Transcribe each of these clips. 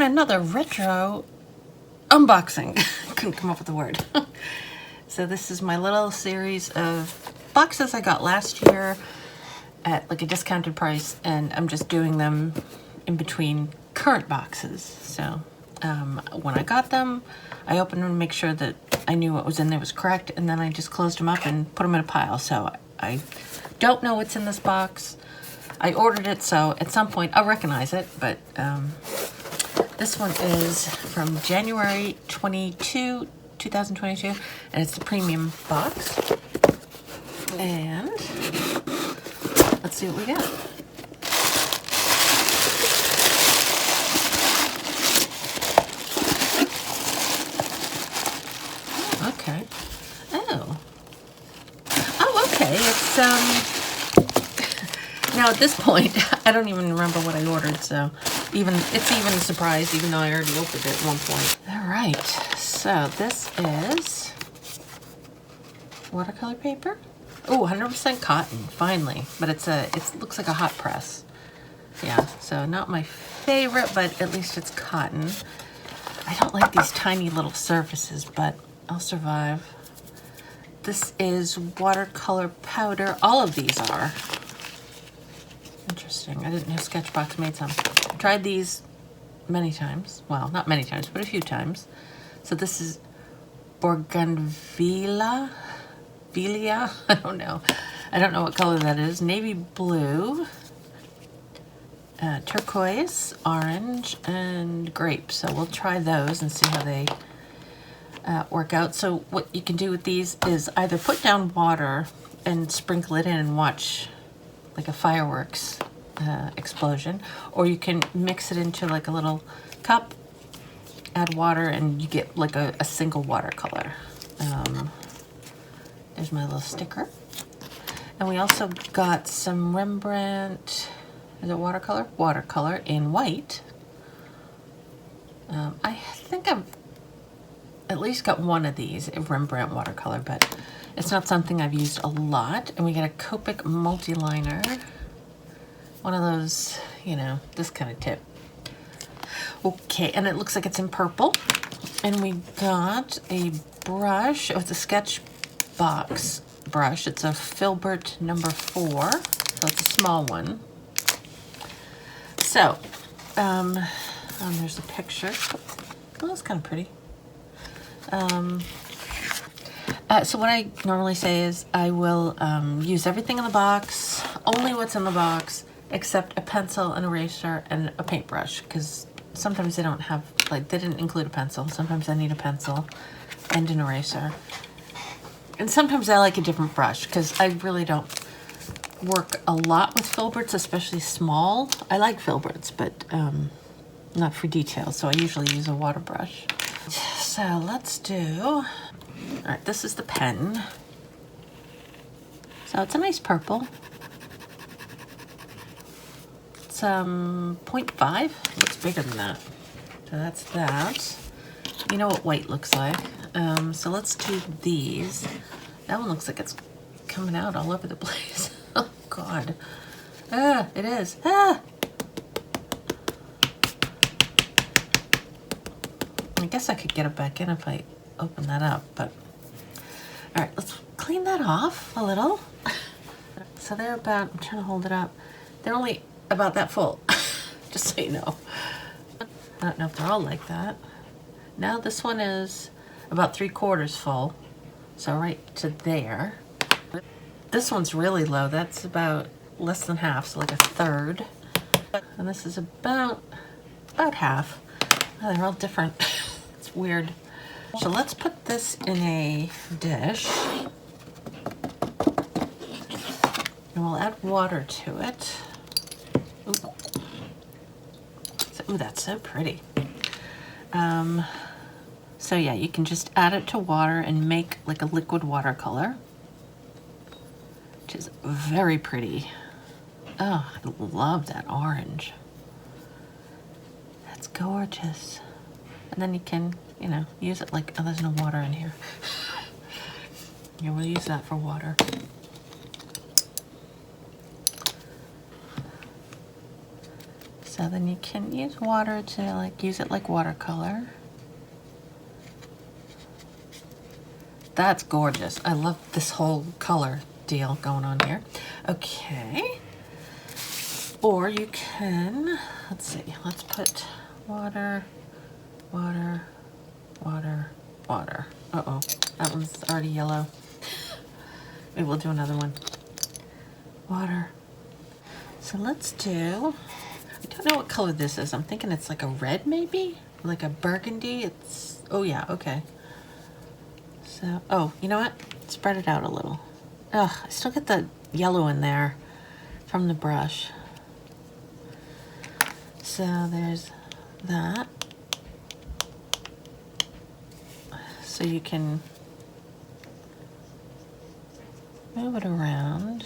another retro unboxing. Couldn't come up with the word. So this is my little series of boxes I got last year at like a discounted price, and I'm just doing them in between current boxes. So when I got them, I opened them to make sure that I knew what was in there was correct, and then I just closed them up and put them in a pile. So I don't know what's in this box. I ordered it, so at some point I'll recognize it, but this one is from January 22, 2022, and it's the Premium box. And let's see what we got. Okay. Oh, okay. It's now at this point, I don't even remember what I ordered, so it's even a surprise, even though I already opened it at one point. All right, so this is watercolor paper. Oh, 100% cotton, finally. But it looks like a hot press. Yeah, so not my favorite, but at least it's cotton. I don't like these tiny little surfaces, but I'll survive. This is watercolor powder. All of these are. Interesting. I didn't know Sketchbox made some. I tried these many times. Well, not many times, but a few times. So this is Bougainvillea. I don't know. I don't know what color that is. Navy blue, turquoise, orange, and grape. So we'll try those and see how they work out. So what you can do with these is either put down water and sprinkle it in and watch like a fireworks explosion, or you can mix it into like a little cup, add water, and you get like a single watercolor. There's my little sticker. And we also got some Rembrandt, is it watercolor? Watercolor in white. I think I've at least got one of these, a Rembrandt watercolor, but it's not something I've used a lot. And we got a Copic multi-liner. One of those, you know, this kind of tip. Okay, and it looks like it's in purple. And we got a brush. Oh, it's a Sketchbox brush. It's a Filbert number 4. So it's a small one. So, there's a picture. Oh, that's kind of pretty. So what I normally say is I will use everything in the box, only what's in the box, except a pencil, an eraser, and a paintbrush, because sometimes they don't have, like, they didn't include a pencil. Sometimes I need a pencil and an eraser. And sometimes I like a different brush, because I really don't work a lot with filberts, especially small. I like filberts, but not for detail, so I usually use a water brush. So let's do, all right, this is the pen. So it's a nice purple. It's 0.5, looks bigger than that. So that's that. You know what white looks like. So let's do these. That one looks like it's coming out all over the place. Oh God. It is. I guess I could get it back in if I open that up, but all right, let's clean that off a little. So they're about, I'm trying to hold it up. They're only about that full, just so you know. I don't know if they're all like that. Now this one is about 3/4 full, so right to there. This one's really low. That's about less than half, so like a third. And this is about half. Oh, they're all different. It's weird. So let's put this in a dish. And we'll add water to it. Ooh. Ooh, that's so pretty. So yeah, you can just add it to water and make like a liquid watercolor, which is very pretty. Oh, I love that orange. That's gorgeous. And then you can, you know, use it like, oh, there's no water in here. Yeah, we'll use that for water. So then you can use water to like use it like watercolor. That's gorgeous. I love this whole color deal going on here. Okay. Or you can, let's see, let's put water, water, water, water. Uh-oh, that one's already yellow. Maybe we'll do another one. Water. So let's do, I don't know what color this is. I'm thinking it's like a red maybe? Like a burgundy. It's, oh yeah, okay. So, oh, you know what? Spread it out a little. Ugh, I still get the yellow in there from the brush. So there's that. So you can move it around.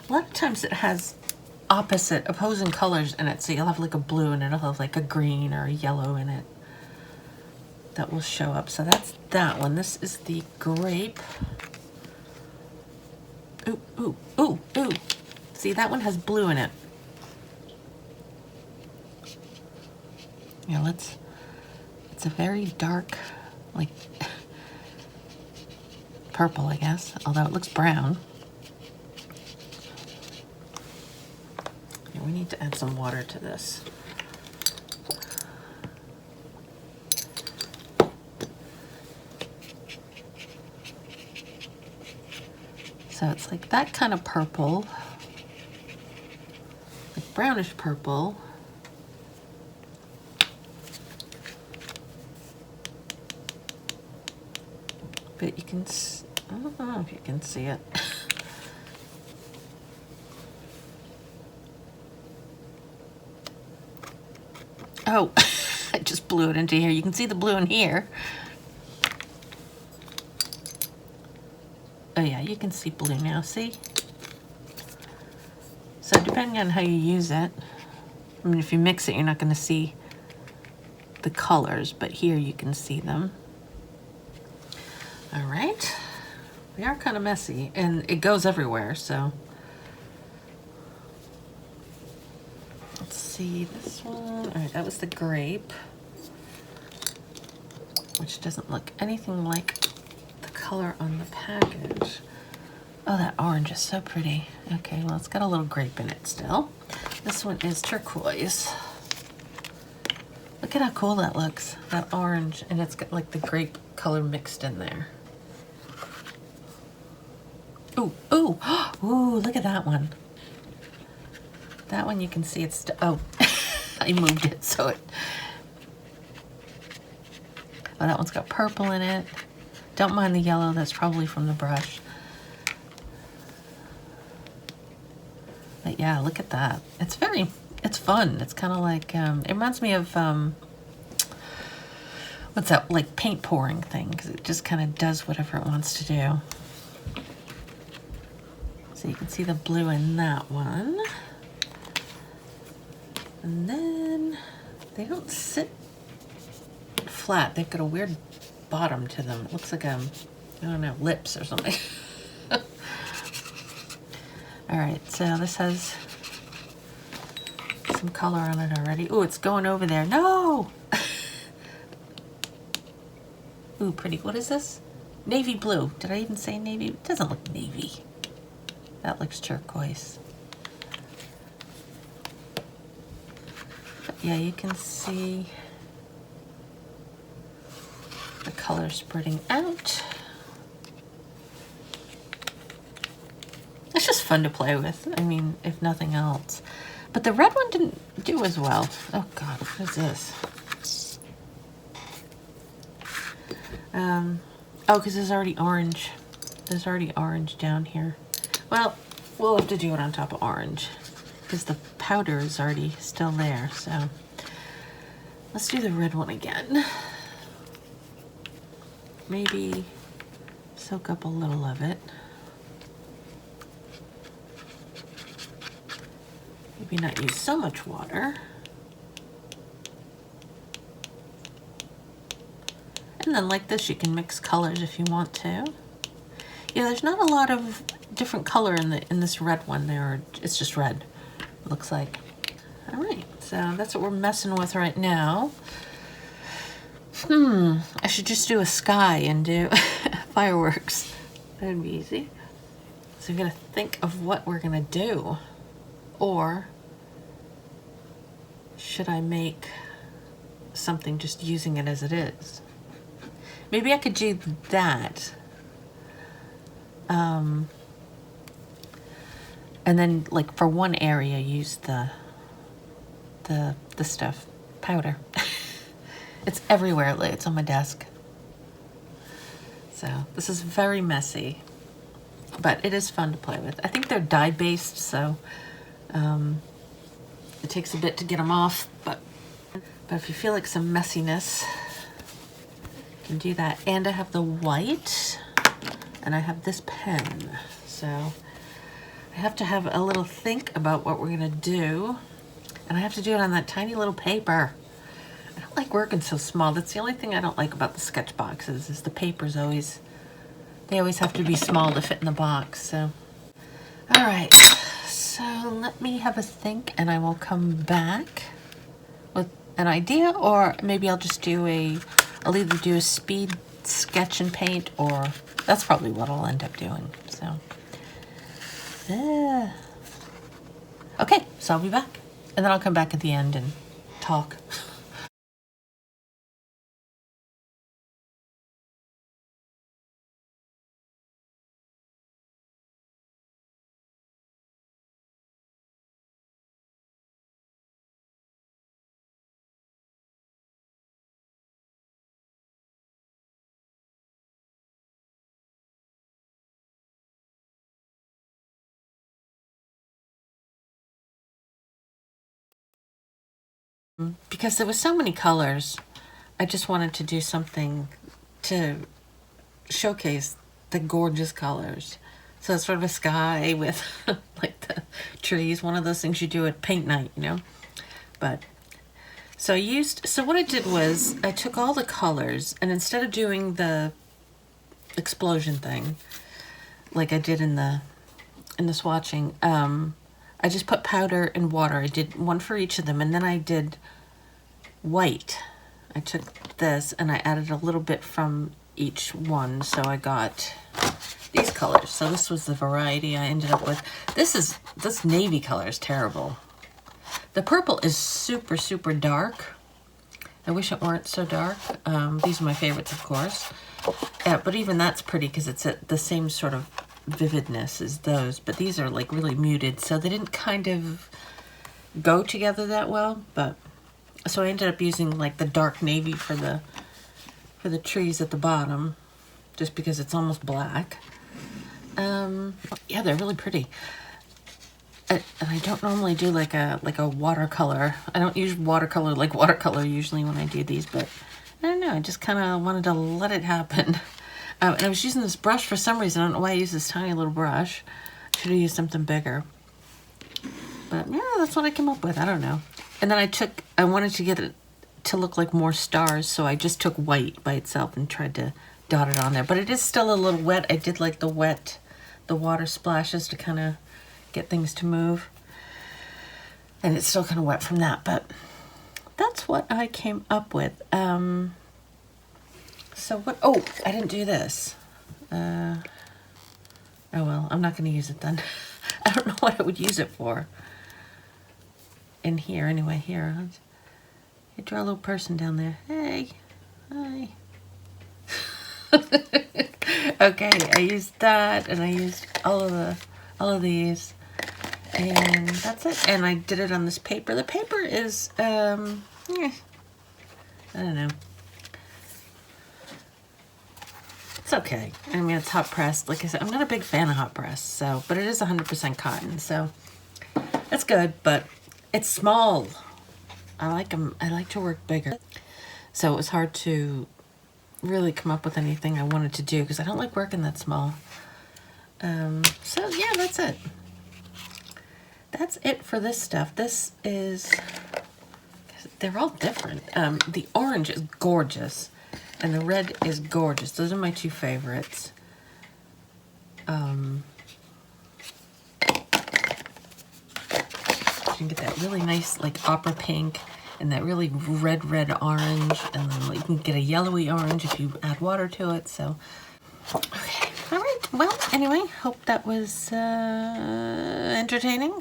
A lot of times it has opposing colors in it. So you'll have like a blue and it'll have like a green or a yellow in it that will show up. So that's that one. This is the grape. Ooh, ooh, ooh, ooh. See, that one has blue in it. Yeah, it's a very dark, like, purple, I guess, although it looks brown. Yeah, we need to add some water to this. So it's like that kind of purple, like brownish purple. But you can, I don't know if you can see it. Oh, I just blew it into here. You can see the blue in here. Oh yeah, you can see blue now, see? So depending on how you use it, I mean, if you mix it, you're not gonna see the colors, but here you can see them. All right, we are kind of messy and it goes everywhere, so. Let's see this one. All right, that was the grape, which doesn't look anything like the color on the package. Oh, that orange is so pretty. Okay, well, it's got a little grape in it still. This one is turquoise. Look at how cool that looks, that orange, and it's got like the grape color mixed in there. Ooh, ooh, ooh, look at that one. That one you can see it's, oh, I moved it so it, oh, that one's got purple in it. Don't mind the yellow, that's probably from the brush. But yeah, look at that. It's fun. It's kind of like, it reminds me of, what's that, like paint pouring thing, because it just kind of does whatever it wants to do. So you can see the blue in that one. And then they don't sit flat. They've got a weird bottom to them. It looks like, I don't know, lips or something. All right, so this has some color on it already. Ooh, it's going over there. No! Ooh, pretty. What is this? Navy blue. Did I even say navy? It doesn't look navy. That looks turquoise. But yeah, you can see the color spreading out. It's just fun to play with, I mean, if nothing else. But the red one didn't do as well. Oh God, what is this? Oh, because there's already orange. There's already orange down here. Well, we'll have to do it on top of orange because the powder is already still there, so. Let's do the red one again. Maybe soak up a little of it. Maybe not use so much water. And then like this, you can mix colors if you want to. Yeah, there's not a lot of different color in this red one there. It's just red, it looks like. All right, so that's what we're messing with right now. I should just do a sky and do fireworks. That'd be easy. So we gotta think of what we're gonna do. Or should I make something just using it as it is? Maybe I could do that. And then like for one area use the stuff, powder. It's everywhere, it's on my desk. So this is very messy, but it is fun to play with. I think they're dye based, so it takes a bit to get them off, but if you feel like some messiness, you can do that. And I have the white, and I have this pen, so I have to have a little think about what we're gonna do, and I have to do it on that tiny little paper. I don't like working so small. That's the only thing I don't like about the sketch boxes, is the papers always have to be small to fit in the box. So, all right, so let me have a think, and I will come back with an idea, or maybe I'll just do I'll either do a speed sketch and paint, or that's probably what I'll end up doing. So, okay, so I'll be back, and then I'll come back at the end and talk. Because there was so many colors, I just wanted to do something to showcase the gorgeous colors. So it's sort of a sky with like the trees, one of those things you do at paint night, you know. But so what I did was I took all the colors, and instead of doing the explosion thing like I did in the swatching, I just put powder and water. I did one for each of them, and then I did white. I took this and I added a little bit from each one, so I got these colors. So this was the variety I ended up with. This navy color is terrible. The purple is super, super dark. I wish it weren't so dark. These are my favorites, of course. But even that's pretty because it's at the same sort of vividness as those. But these are like really muted, so they didn't kind of go together that well. But so I ended up using like the dark navy for the trees at the bottom, just because it's almost black. Yeah, they're really pretty. And I don't normally do like a watercolor. I don't use watercolor usually when I do these, but I don't know, I just kind of wanted to let it happen. And I was using this brush for some reason. I don't know why I use this tiny little brush. I should have used something bigger. But yeah, that's what I came up with. I don't know. And then I wanted to get it to look like more stars, so I just took white by itself and tried to dot it on there. But it is still a little wet. I did like the water splashes to kind of get things to move. And it's still kind of wet from that, but that's what I came up with. So what, oh, I didn't do this. Oh well, I'm not going to use it then. I don't know what I would use it for. In here, anyway, here. You draw a little person down there. Hey, hi. Okay, I used that, and I used all of these, and that's it. And I did it on this paper. The paper is, I don't know. It's okay. I mean, it's hot pressed. Like I said, I'm not a big fan of hot press, so, but it is 100% cotton, so that's good, but it's small. I like them. I like to work bigger. So it was hard to really come up with anything I wanted to do because I don't like working that small. So yeah, that's it. That's it for this stuff. This is, they're all different. The orange is gorgeous and the red is gorgeous. Those are my two favorites. You can get that really nice like opera pink and that really red orange, and then you can get a yellowy orange if you add water to it. So, okay, all right. Well, anyway, hope that was entertaining.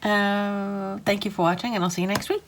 Thank you for watching, and I'll see you next week.